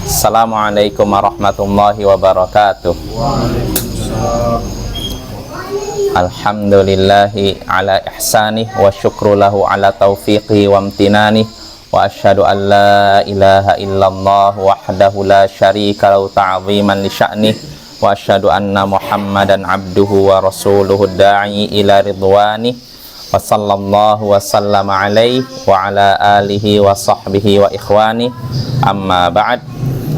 Assalamualaikum warahmatullahi wabarakatuh. Alhamdulillahi ala ihsanih wa syukru lahu ala taufiqi wa amtinanih wa asyhadu an la ilaha illallah wahdahu la syarika lahu ta'ziman li sya'nih wa asyhadu anna Muhammadan abduhu wa rasuluhu da'i ila ridwanih wa sallallahu wa sallama alaihi wa ala alihi wa sahbihi wa ikhwani amma ba'd.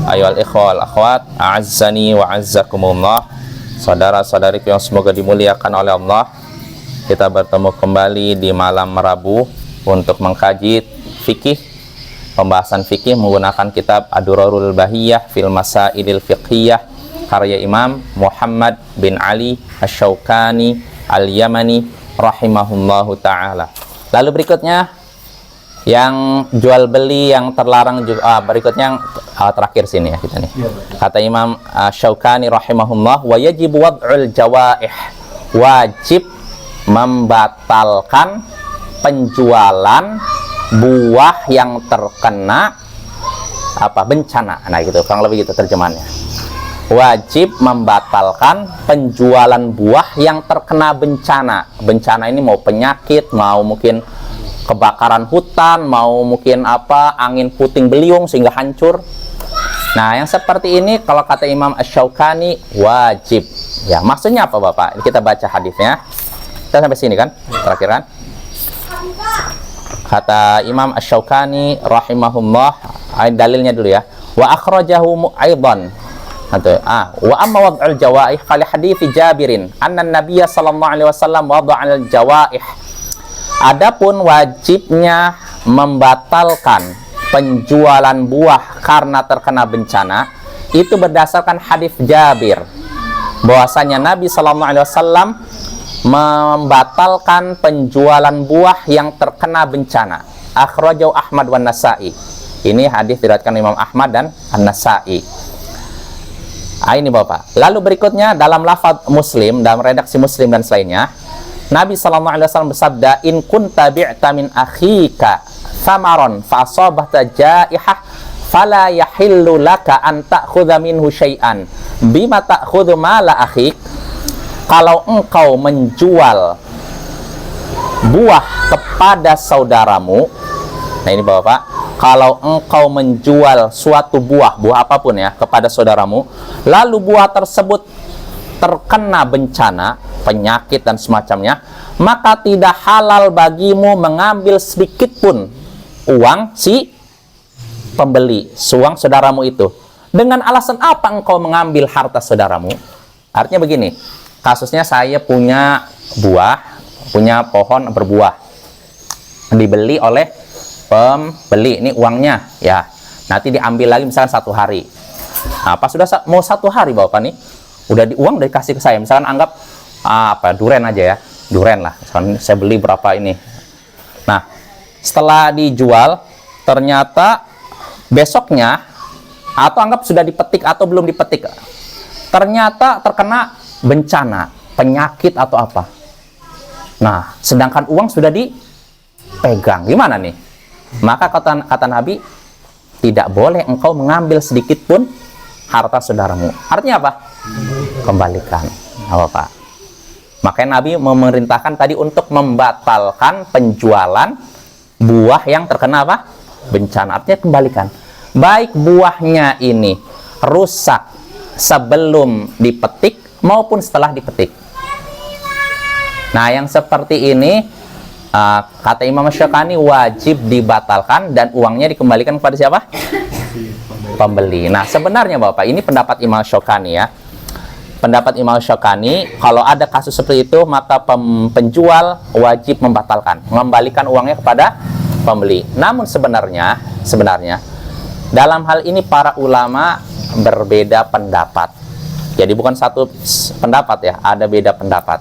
Ayohal ikhwal akhwat, a'azzani wa azzakumullah. Saudara-saudariku yang semoga dimuliakan oleh Allah, kita bertemu kembali di malam Rabu untuk mengkaji fikih, pembahasan fikih menggunakan kitab Ad-Durarul Bahiyah fil Masailil Fiqhiyah karya Imam Muhammad bin Ali Asy-Syaukani Al-Yamani rahimahullahu ta'ala. Lalu berikutnya yang jual beli yang terlarang juga, berikutnya yang terakhir sini ya kita nih. Kata Imam Syaukani rahimahullah, wa yajibu wad'ul jawaih, wajib membatalkan penjualan buah yang terkena bencana. Nah gitu, kurang lebih gitu terjemahannya. Wajib membatalkan penjualan buah yang terkena bencana. Bencana ini mau penyakit, mau mungkin kebakaran hutan, mau mungkin angin puting beliung sehingga hancur. Nah, yang seperti ini kalau kata Imam Asy-Syaukani wajib. Ya, maksudnya apa Bapak? Kita baca hadisnya. Kita sampai sini kan? Terakhir kan? Kata Imam Asy-Syaukani rahimahullah, dalilnya dulu ya. Wa akhrajahu aidan. Wa amma wad'ul jawaih qali hadits Jabirin anna an-nabiy sallallahu alaihi wasallam wada'al jawaih. Adapun wajibnya membatalkan penjualan buah karena terkena bencana itu berdasarkan hadis Jabir bahwasanya Nabi Sallallahu Alaihi Wasallam membatalkan penjualan buah yang terkena bencana. Akhrajahu Ahmad wan Nasa'i. Ini hadis diriwayatkan Imam Ahmad dan An-Nasa'i. Ini Bapak. Lalu berikutnya dalam lafaz Muslim, dalam redaksi Muslim dan selainnya, Nabi sallallahu alaihi wasallam bersabda, "In kunta bi'ta min akhika thamaron fa asabata jaihah fala yahillu laka an ta'khudha minhu syai'an bima ta'khudhu mala akhik." Kalau engkau menjual buah kepada saudaramu, nah ini Bapak, kalau engkau menjual suatu buah apapun ya kepada saudaramu, lalu buah tersebut terkena bencana, penyakit dan semacamnya, maka tidak halal bagimu mengambil sedikit pun uang si pembeli, uang saudaramu itu. Dengan alasan apa engkau mengambil harta saudaramu? Artinya begini, kasusnya saya punya pohon berbuah, dibeli oleh pembeli, ini uangnya ya, nanti diambil lagi misalkan 1 hari. Nah, pas sudah mau 1 hari Bapak nih, udah uang udah dikasih ke saya, misalkan anggap duren aja ya, duren lah, misalkan saya beli berapa ini. Nah, setelah dijual ternyata besoknya, atau anggap sudah dipetik atau belum dipetik, ternyata terkena bencana, penyakit atau apa. Nah, sedangkan uang sudah dipegang, gimana nih? Maka kata Nabi, tidak boleh engkau mengambil sedikit pun harta saudaramu. Artinya apa? Kembalikan. Pak. Makanya Nabi memerintahkan tadi untuk membatalkan penjualan buah yang terkena bencana. Artinya kembalikan. Baik buahnya ini rusak sebelum dipetik maupun setelah dipetik. Nah, yang seperti ini kata Imam Syaukani wajib dibatalkan dan uangnya dikembalikan kepada siapa? Pembeli. Nah, sebenarnya Bapak, ini pendapat Imam Syaukani ya. Pendapat Imam Syaukani, kalau ada kasus seperti itu, maka penjual wajib membatalkan, mengembalikan uangnya kepada pembeli. Namun sebenarnya dalam hal ini para ulama berbeda pendapat. Jadi bukan satu pendapat ya, ada beda pendapat.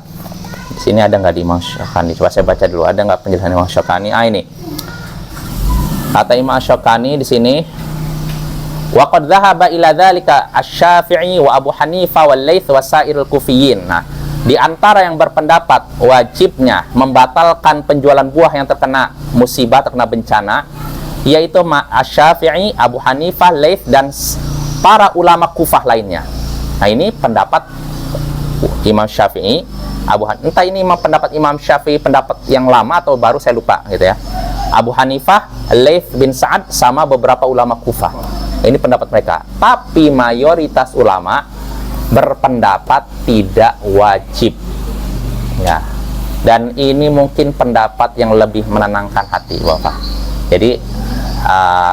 Di sini ada nggak di Imam Syaukani? Coba saya baca dulu, ada nggak penjelasan Imam Syaukani? Ini kata Imam Syaukani di sini, wa qad dhahaba ila dzalika Asy-Syafi'i wa Abu Hanifah wal Laits wa sairul Kufiyyin. Nah, di antara yang berpendapat wajibnya membatalkan penjualan buah yang terkena musibah, terkena bencana, yaitu Asy-Syafi'i, Abu Hanifah, Laits dan para ulama Kufah lainnya. Nah, ini pendapat Imam Syafi'i, Abu Hanifah. Entah ini pendapat Imam Syafi'i pendapat yang lama atau baru, saya lupa gitu ya. Abu Hanifah, Laits bin Sa'ad, sama beberapa ulama Kufah. Ini pendapat mereka. Tapi mayoritas ulama berpendapat tidak wajib. Ya. Dan ini mungkin pendapat yang lebih menenangkan hati, Bapak. Jadi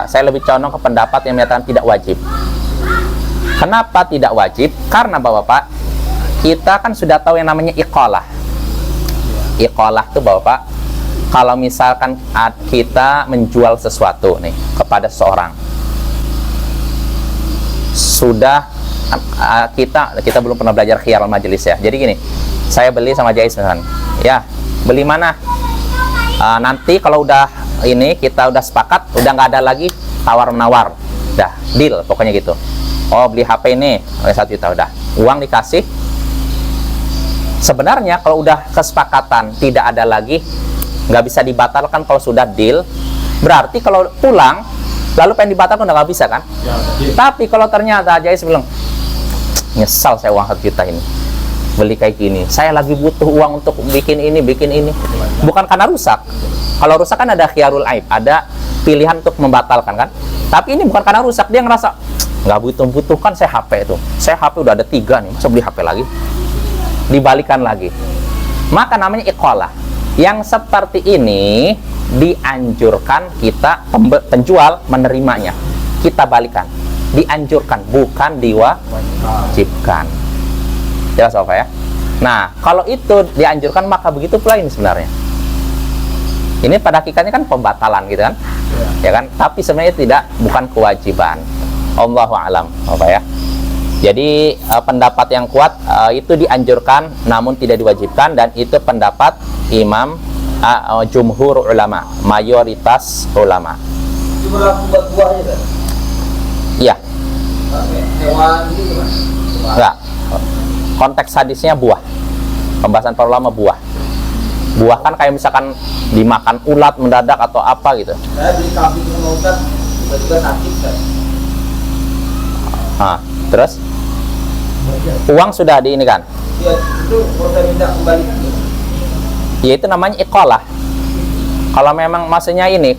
saya lebih condong ke pendapat yang menyatakan tidak wajib. Kenapa tidak wajib? Karena Bapak, kita kan sudah tahu yang namanya iqalah. Iqalah itu Bapak, kalau misalkan kita menjual sesuatu nih kepada seorang, sudah kita belum pernah belajar khiyarul majelis ya. Jadi gini, saya beli sama Jais misalkan, ya beli mana? Nanti kalau udah ini kita udah sepakat, udah nggak ada lagi tawar menawar, udah deal pokoknya gitu. Oh, beli HP ini oleh 1 juta, udah uang dikasih. Sebenarnya kalau udah kesepakatan tidak ada lagi, nggak bisa dibatalkan kalau sudah deal. Berarti kalau pulang lalu pengen dibatalkan udah nggak bisa kan? Ya, tapi kalau ternyata Jais bilang, nyesal saya uang 1 juta ini beli kayak gini, saya lagi butuh uang untuk bikin ini, bukan karena rusak. Kalau rusak kan ada khiyarul aib, ada pilihan untuk membatalkan kan. Tapi ini bukan karena rusak, dia ngerasa nggak butuhkan saya HP itu, saya HP udah ada 3 nih, masa beli HP lagi, dibalikan lagi. Maka namanya iqalah. Yang seperti ini dianjurkan kita penjual menerimanya, kita balikan, dianjurkan, bukan diwajibkan. Jelas apa ya? Nah, kalau itu dianjurkan, maka begitu pula ini sebenarnya. Ini pada hakikatnya kan pembatalan gitu kan, ya kan? Tapi sebenarnya bukan kewajiban. Allahu a'lam, apa ya? Jadi pendapat yang kuat itu dianjurkan, namun tidak diwajibkan, dan itu pendapat Imam jumhur ulama, mayoritas ulama. Itu berlaku buat buahnya kan? Iya. Hewan gitu kan? Enggak. Konteks hadisnya buah. Pembahasan para ulama buah. Buah kan kayak misalkan dimakan ulat mendadak atau apa gitu. Saya beli kambing sama Ustaz, tiba-tiba sakit kan? Terus? Uang sudah di ini kan? Iya, itu mau saya minta kembali. Ya itu namanya iqalah. Kalau memang maksudnya ini,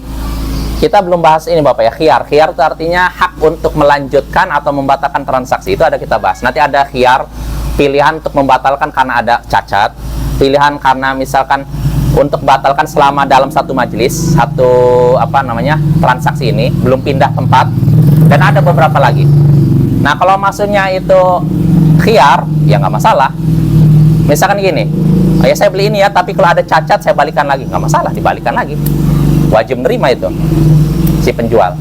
kita belum bahas ini Bapak ya, khiyar. Khiyar itu artinya hak untuk melanjutkan atau membatalkan transaksi. Itu ada kita bahas. Nanti ada khiyar, pilihan untuk membatalkan karena ada cacat, pilihan karena misalkan untuk batalkan selama dalam satu majelis, transaksi ini belum pindah tempat, dan ada beberapa lagi. Nah, kalau maksudnya itu khiyar, ya nggak masalah. Misalkan gini, ya saya beli ini ya, tapi kalau ada cacat saya balikan lagi, nggak masalah, dibalikan lagi. Wajib menerima itu si penjual.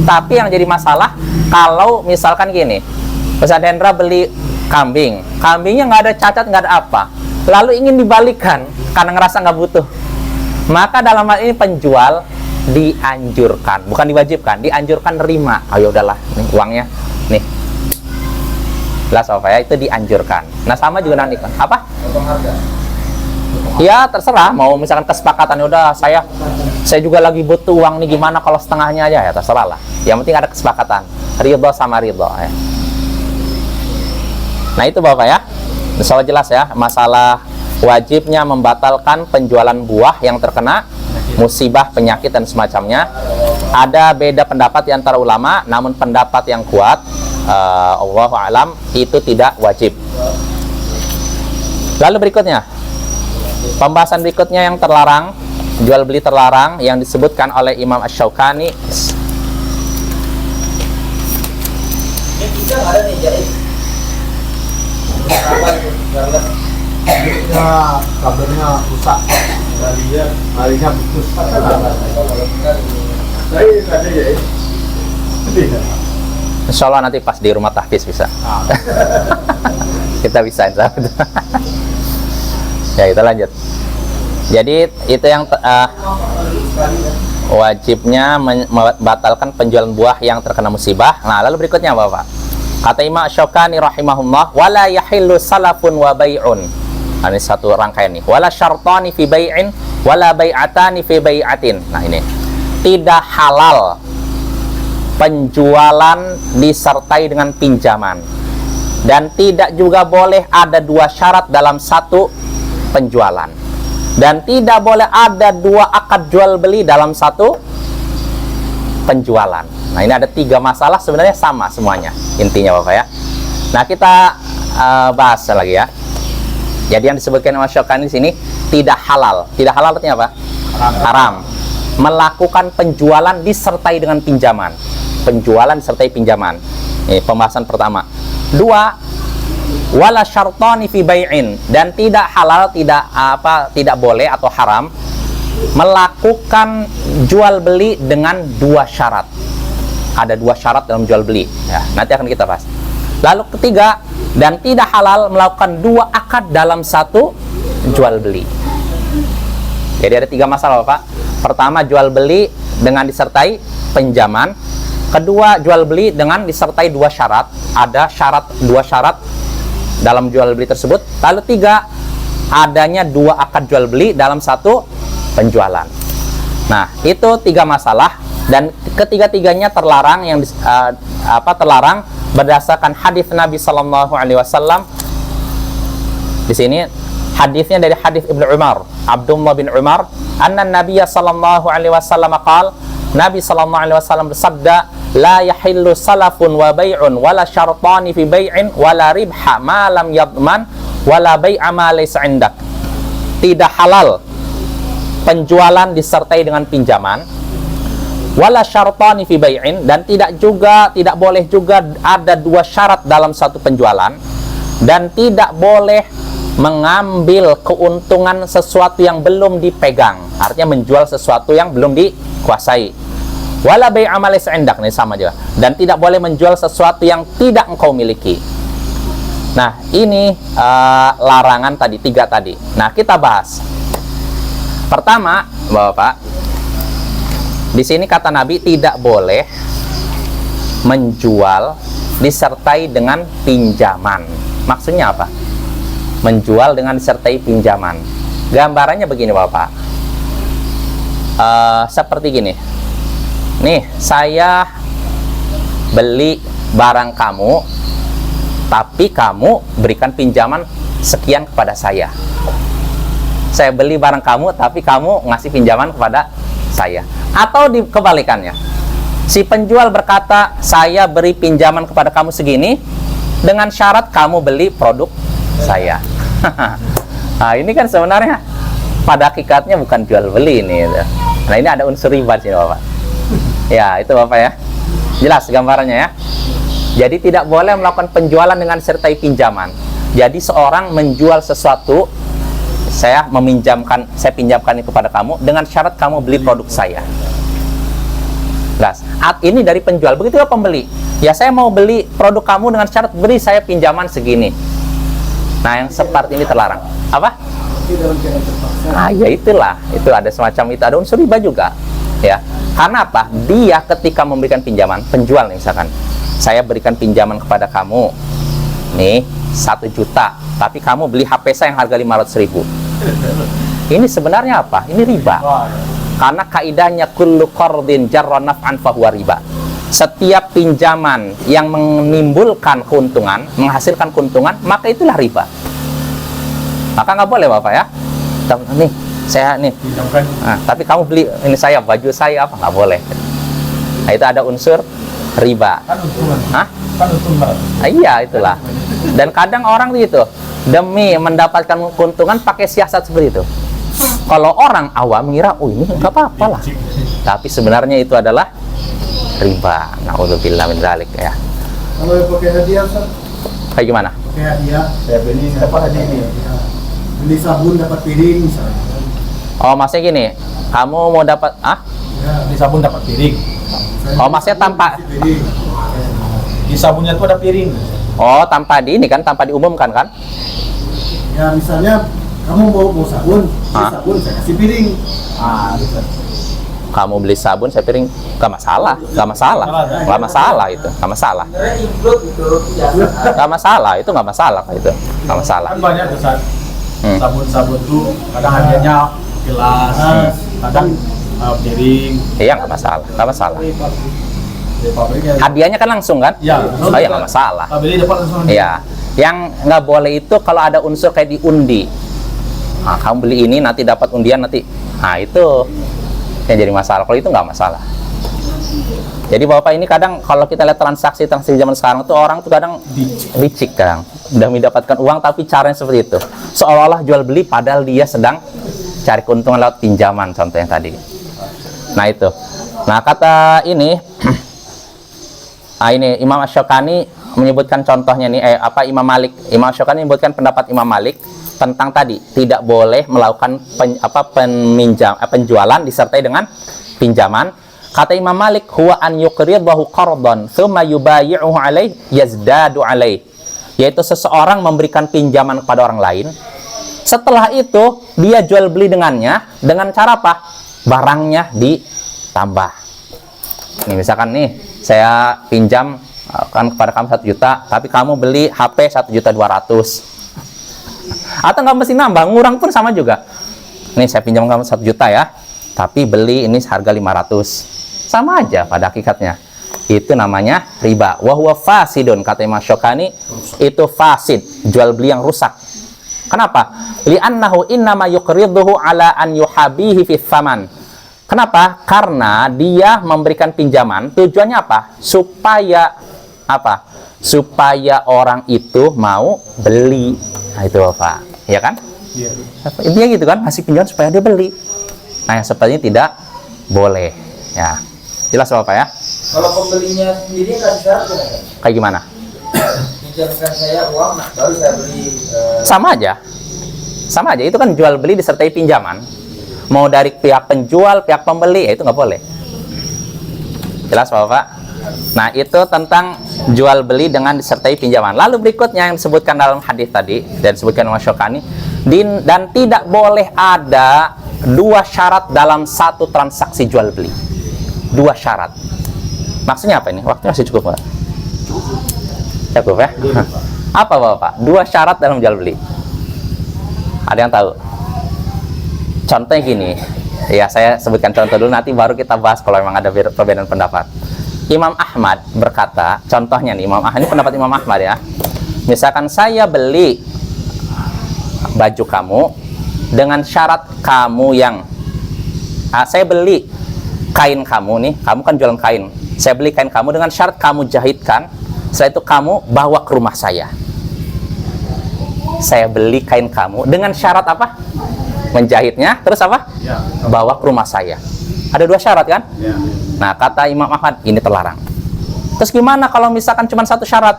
Tapi yang jadi masalah kalau misalkan gini, Ustaz Hendra beli kambingnya nggak ada cacat, nggak ada apa, lalu ingin dibalikan karena ngerasa nggak butuh, maka dalam hal ini penjual dianjurkan, bukan diwajibkan, dianjurkan nerima. Ayo udahlah, nih uangnya, nih lah sofa ya, itu dianjurkan. Nah sama juga nanti kan apa? Ya terserah, mau misalkan kesepakatan, udah saya juga lagi butuh uang nih, gimana kalau setengahnya aja, ya terserah lah. Yang penting ada kesepakatan, ridho sama ridho ya. Nah itu Bapak ya, insya Allah jelas ya, masalah wajibnya membatalkan penjualan buah yang terkena musibah, penyakit, dan semacamnya. Ada beda pendapat di antara ulama, namun pendapat yang kuat, Allahu a'lam, itu tidak wajib. Lalu berikutnya, pembahasan berikutnya yang terlarang, jual beli terlarang, yang disebutkan oleh Imam Asy-Syaukani. Ini kita nggak ada nih Jais. Apa itu? Ya, kabelnya rusak. Harinya putus. Insya Allah nanti pas di rumah tahfiz bisa. Kita bisa insya Allah. Ya kita lanjut. Jadi itu yang wajibnya membatalkan penjualan buah yang terkena musibah. Nah lalu berikutnya Bapak, kata Imam Syaukani rahimahullah, wala yahillu salafun wa bai'un. Nah, ini satu rangkaian nih. Wala syartani fi bai'in, wala bai'atani fi bai'atin. Nah ini tidak halal penjualan disertai dengan pinjaman, dan tidak juga boleh ada dua syarat dalam satu penjualan, dan tidak boleh ada dua akad jual beli dalam satu penjualan. Nah, ini ada 3 masalah, sebenarnya sama semuanya intinya Bapak ya. Nah, kita bahas lagi ya. Jadi yang disebutkan oleh Syukani di sini tidak halal. Tidak halal artinya apa? Haram. Melakukan penjualan disertai dengan pinjaman. Penjualan disertai pinjaman. Ini pembahasan pertama. 2, wala syartani fi bai'in, dan tidak halal, tidak boleh atau haram melakukan jual beli dengan 2 syarat. Ada 2 syarat dalam jual beli ya, nanti akan kita bahas. Lalu ketiga, dan tidak halal melakukan 2 akad dalam satu jual beli. Jadi ada 3 masalah Pak. Pertama, jual beli dengan disertai pinjaman. Kedua, jual beli dengan disertai 2 syarat. Ada 2 syarat dalam jual beli tersebut. Lalu 3, adanya 2 akad jual beli dalam satu penjualan. Nah, itu 3 masalah, dan ketiga-tiganya terlarang, terlarang berdasarkan hadis Nabi Sallallahu Alaihi Wasallam. Di sini hadisnya dari hadis Ibnu Umar, Abdullah bin Umar, anna Nabiya Sallallahu Alaihi Wasallam qala, Nabi Sallallahu Alaihi Wasallam bersabda, la yahillu salafun wa bai'un wala syartani fi bai'in wala ribha ma lam yadman wala bai'a ma laysa indak. Tidak halal penjualan disertai dengan pinjaman, wala syartani fi bai'in, dan tidak boleh juga ada 2 syarat dalam satu penjualan, dan tidak boleh mengambil keuntungan sesuatu yang belum dipegang, artinya menjual sesuatu yang belum dikuasai. Wala bai'a ma laysa indak, ini sama juga, dan tidak boleh menjual sesuatu yang tidak engkau miliki. Nah, ini larangan tadi, 3 tadi. Nah, kita bahas. Pertama, Bapak, di sini kata Nabi tidak boleh menjual disertai dengan pinjaman. Maksudnya apa? Menjual dengan disertai pinjaman. Gambarannya begini Bapak. Seperti gini. Nih, saya beli barang kamu, tapi kamu berikan pinjaman sekian kepada saya. Saya beli barang kamu, tapi kamu ngasih pinjaman kepada saya. Atau kebalikannya, si penjual berkata, saya beri pinjaman kepada kamu segini dengan syarat kamu beli produk saya. Nah, ini kan sebenarnya pada hakikatnya bukan jual beli ini. Nah, ini ada unsur riba sih Bapak. Ya, itu Bapak ya. Jelas gambarannya ya. Jadi tidak boleh melakukan penjualan dengan sertai pinjaman. Jadi seorang menjual sesuatu, saya pinjamkan itu kepada kamu dengan syarat kamu beli produk saya. Jelas. Ini dari penjual, begitu ya pembeli. Ya, saya mau beli produk kamu dengan syarat beri saya pinjaman segini. Nah, yang seperti ini terlarang. Apa? Ya itulah. Itu ada semacam itu, ada unsur riba juga. Ya. Karena apa? Dia ketika memberikan pinjaman, penjual nih misalkan, saya berikan pinjaman kepada kamu nih 1 juta, tapi kamu beli HP saya yang harga 500.000. Ini sebenarnya apa? Ini riba. Karena kaidahnya kullu qardin jarra naf'an fahuwa riba. Setiap pinjaman yang menimbulkan keuntungan, menghasilkan keuntungan, maka itulah riba. Maka nggak boleh Bapak ya. Nih, saya nih. Nah, tapi kamu beli ini saya, baju saya, apa nggak boleh. Nah, itu ada unsur riba. Hah? Iya, itulah. Dan kadang orang gitu, demi mendapatkan keuntungan pakai siasat seperti itu. Kalau orang awam mengira, oh ini nggak apa-apa lah. Tapi sebenarnya itu adalah riba. Na'udzubillah min dzalik ya. Kalau pakai hadiah, Ustaz? Kayak gimana? Pakai hadiah, saya beli dapat hadiah ini. Beli sabun dapat piring misalnya. Oh, maksudnya gini, kamu mau dapat Ya, beli sabun dapat piring. Oh, maksudnya tanpa di sabunnya tuh ada piring. Oh, tanpa tanpa diumumkan kan? Ya, misalnya kamu mau sabun, beli sabun saya kasih piring. Gitu. Kamu beli sabun, saya piring, nggak masalah itu, nggak masalah, nggak masalah, itu nggak masalah itu, nggak masalah. Kan banyak tuh sabun-sabun tuh, kadang hadiahnya gelas, kadang piring. Iya, nggak masalah. Dari pabriknya. Hadiahnya kan langsung kan? Ya, Oh ya nggak masalah. Beli dapat langsung. Iya. Yang nggak boleh itu kalau ada unsur kayak diundi. Nah, kamu beli ini nanti dapat undian nanti. Nah itu yang jadi masalah. Kalau itu nggak masalah. Jadi Bapak ini kadang kalau kita lihat transaksi zaman sekarang tuh orang tuh kadang licik kadang. Udah mendapatkan uang tapi caranya seperti itu. Seolah-olah jual beli padahal dia sedang cari keuntungan lewat pinjaman contoh yang tadi. Nah itu. Nah kata ini ini Imam Asy-Syaukani menyebutkan contohnya nih Imam Malik. Imam Asy-Syaukani menyebutkan pendapat Imam Malik tentang tadi tidak boleh melakukan penjualan disertai dengan pinjaman. Kata Imam Malik, huwa an yuqridahu qardan thumma yubayi'uhu alaih yazdadu alaih. Yaitu seseorang memberikan pinjaman kepada orang lain. Setelah itu dia jual beli dengannya dengan cara apa? Barangnya ditambah. Nih misalkan nih saya pinjam kan kepada kamu 1 juta, tapi kamu beli HP 1.200.000. Atau nggak mesti nambah, ngurang pun sama juga. Nih saya pinjam kamu 1 juta ya, tapi beli ini harga 500. Sama aja pada hakikatnya. Itu namanya riba. Wa huwa fasidun, kata Imam Asy-Syaukani, itu fasid, jual beli yang rusak. Kenapa? Li'annahu innama yuqriduhu ala an yuhabihi fi tsaman. Kenapa? Karena dia memberikan pinjaman tujuannya apa? Supaya apa? Supaya orang itu mau beli. Nah itu Bapak, ya kan? Iya. Intinya gitu kan, masih pinjaman supaya dia beli. Nah yang seperti ini tidak boleh. Ya, jelas Bapak ya? Kalau pembelinya sendiri kan syarat Kayak gimana? pinjamkan saya uang, nah baru saya beli. Sama aja. Sama aja, itu kan jual beli disertai pinjaman. Mau dari pihak penjual, pihak pembeli, ya itu nggak boleh. Jelas Bapak? Nah itu tentang jual beli dengan disertai pinjaman. Lalu berikutnya yang disebutkan dalam hadis tadi dan disebutkan Imam Asy-Syaukani, dan tidak boleh ada 2 syarat dalam satu transaksi jual beli. 2 syarat. Maksudnya apa ini? Waktunya masih cukup nggak? Cukup ya? Apa Bapak? 2 syarat dalam jual beli. Ada yang tahu? Contohnya gini. Ya saya sebutkan contoh dulu, nanti baru kita bahas kalau memang ada perbedaan pendapat. Imam Ahmad berkata, contohnya nih, ini pendapat Imam Ahmad ya. Misalkan saya beli baju kamu dengan syarat kamu yang saya beli kain kamu nih, kamu kan jualan kain. Saya beli kain kamu dengan syarat kamu jahitkan, setelah itu kamu bawa ke rumah saya. Saya beli kain kamu dengan syarat apa? Menjahitnya, terus apa? Ya. Bawa ke rumah saya. Ada 2 syarat kan? Ya. Nah, kata Imam Ahmad, ini terlarang. Terus gimana kalau misalkan cuma 1 syarat?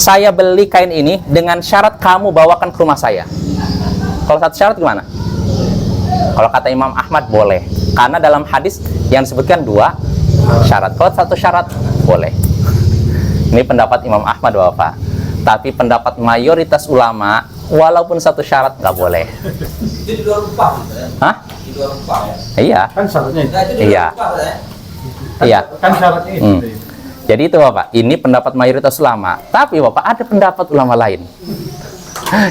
Saya beli kain ini dengan syarat kamu bawakan ke rumah saya. Kalau 1 syarat gimana? Kalau kata Imam Ahmad boleh. Karena dalam hadis yang disebutkan 2 syarat. Kalau 1 syarat boleh. Ini pendapat Imam Ahmad Bapak. Tapi pendapat mayoritas ulama, walaupun 1 syarat nggak boleh. Itu di luar upah gitu ya? Hah? Di luar upah ya? Iya. Kan syaratnya itu. Nah, itu di Iya. luar upah ya? Iya. Kan syaratnya itu. Jadi itu Bapak, ini pendapat mayoritas ulama. Tapi Bapak ada pendapat ulama lain.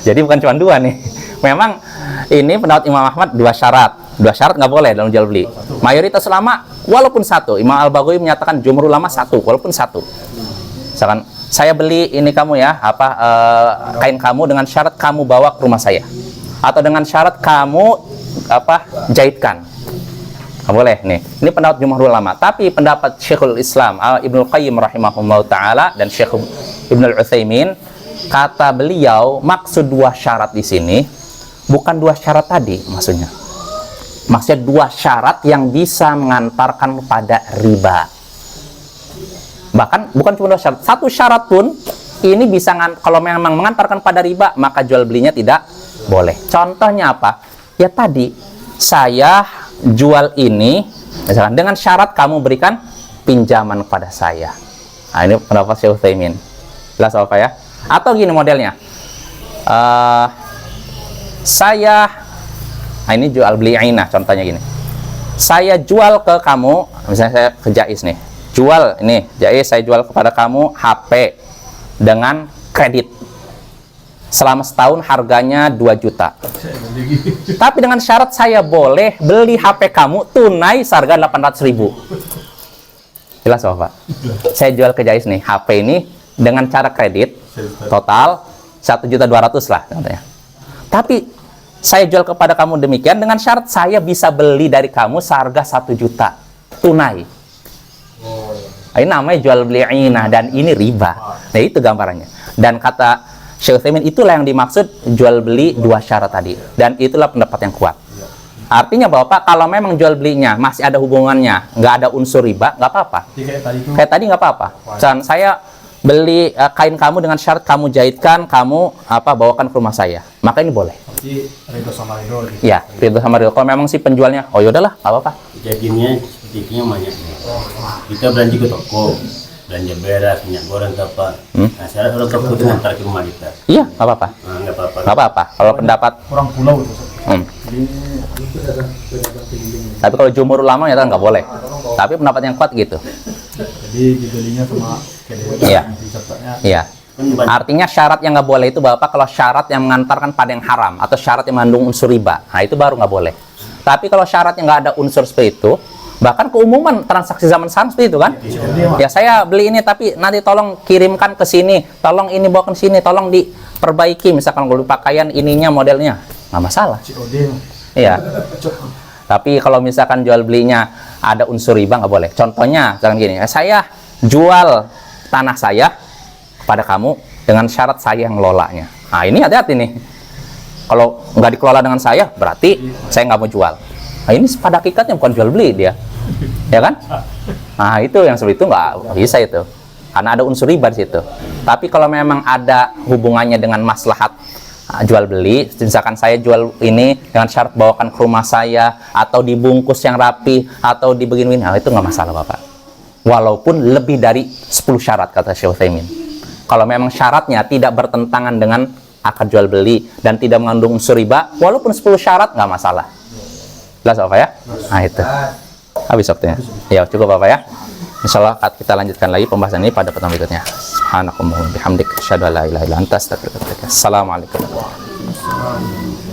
Jadi bukan cuma 2 nih. Memang ini pendapat Imam Ahmad 2 syarat. 2 syarat nggak boleh dalam jual beli. Mayoritas ulama walaupun 1. Imam Al-Baghawi menyatakan jumhur ulama 1, walaupun 1. Misalkan saya beli ini kamu ya, kain kamu dengan syarat kamu bawa ke rumah saya. Atau dengan syarat kamu jahitkan. Nggak boleh nih. Ini pendapat jumhur ulama. Tapi pendapat Syekhul Islam Ibnul Qayyim rahimahullah taala dan Syekh Ibnul Utsaimin, kata beliau maksud 2 syarat di sini bukan 2 syarat tadi maksudnya. Maksudnya 2 syarat yang bisa mengantarkan pada riba. Bahkan bukan cuma 2 syarat. 1 syarat pun ini bisa kalau memang mengantarkan pada riba, maka jual belinya tidak boleh. Contohnya apa? Ya tadi saya jual ini misalkan dengan syarat kamu berikan pinjaman kepada saya. Nah, ini pendapat Syekh Utsaimin. Jelas apa ya? Atau gini modelnya. Ini jual beli ainah contohnya gini. Saya jual ke kamu, misalnya saya ke Jais nih. Jual ini, Jais saya jual kepada kamu HP dengan kredit. Selama setahun harganya 2 juta. Tapi dengan syarat saya boleh beli HP kamu tunai seharga 800.000. Jelas Bapak? Saya jual ke Jais nih, HP ini dengan cara kredit, total 1.200.000 lah katanya. Tapi saya jual kepada kamu demikian dengan syarat saya bisa beli dari kamu seharga 1 juta tunai. Ini namanya jual beli inah dan ini riba. Nah itu gambarannya. Dan kata Syekh Utsaimin itulah yang dimaksud jual beli 2 syarat tadi. Dan itulah pendapat yang kuat. Artinya Bapak kalau memang jual belinya masih ada hubungannya, nggak ada unsur riba, nggak apa-apa. Kayak tadi nggak apa-apa. Dan saya beli kain kamu dengan syarat kamu jahitkan, kamu bawakan ke rumah saya. Maka ini boleh. Berarti ridho sama ridho gitu. Ya, ridho sama ridho. Kalau memang si penjualnya, oh yaudahlah, nggak apa-apa. Jadinya sepertinya banyak. Kita belanja ke toko, belanja beras, minyak goreng apa. Nah, saya orang toko itu ngantar ke rumah kita. Iya, nggak apa-apa. Nah, nggak apa-apa. Nggak apa-apa. Kalau pendapat, Orang pulau itu. tapi kalau jumhur ulama ya nggak boleh. Tapi pendapat yang kuat gitu. Jadi dibelinya sama Iya. disertanya. Iya. Artinya syarat yang nggak boleh itu Bapak kalau syarat yang mengantarkan pada yang haram atau syarat yang mengandung unsur riba. Nah itu baru nggak boleh. Tapi kalau syaratnya nggak ada unsur seperti itu, bahkan keumuman transaksi zaman sekarang seperti itu kan? Ya saya beli ini tapi nanti tolong kirimkan ke sini, tolong ini bawa ke sini, tolong diperbaiki. Misalkan kalau pakaian ininya modelnya, nggak masalah. COD. Iya. Tapi kalau misalkan jual belinya ada unsur riba nggak boleh. Contohnya, misalkan gini, saya jual tanah saya kepada kamu dengan syarat saya yang ngelolanya. Nah ini hati-hati nih. Kalau nggak dikelola dengan saya, berarti saya nggak mau jual. Nah ini pada hakikatnya bukan jual beli dia, ya kan? Nah itu yang seperti itu nggak bisa itu, karena ada unsur riba di situ. Tapi kalau memang ada hubungannya dengan maslahat jual beli, misalkan saya jual ini dengan syarat bawakan ke rumah saya atau dibungkus yang rapi atau dibegini, nah itu nggak masalah Bapak. Walaupun lebih dari 10 syarat kata Syekh Utsaimin. Kalau memang syaratnya tidak bertentangan dengan akad jual beli dan tidak mengandung unsur riba, walaupun 10 syarat nggak masalah. Jelas Bapak ya? Nah itu. Habis waktunya. Ya cukup Bapak ya. Insyaallah kita lanjutkan lagi pembahasan ini pada pertemuan berikutnya. Subhanakallahumma wa bihamdika asyhadu an la ilaha illa anta astaghfiruka wa atubu ilaik. Assalamualaikum warahmatullahi wabarakatuh.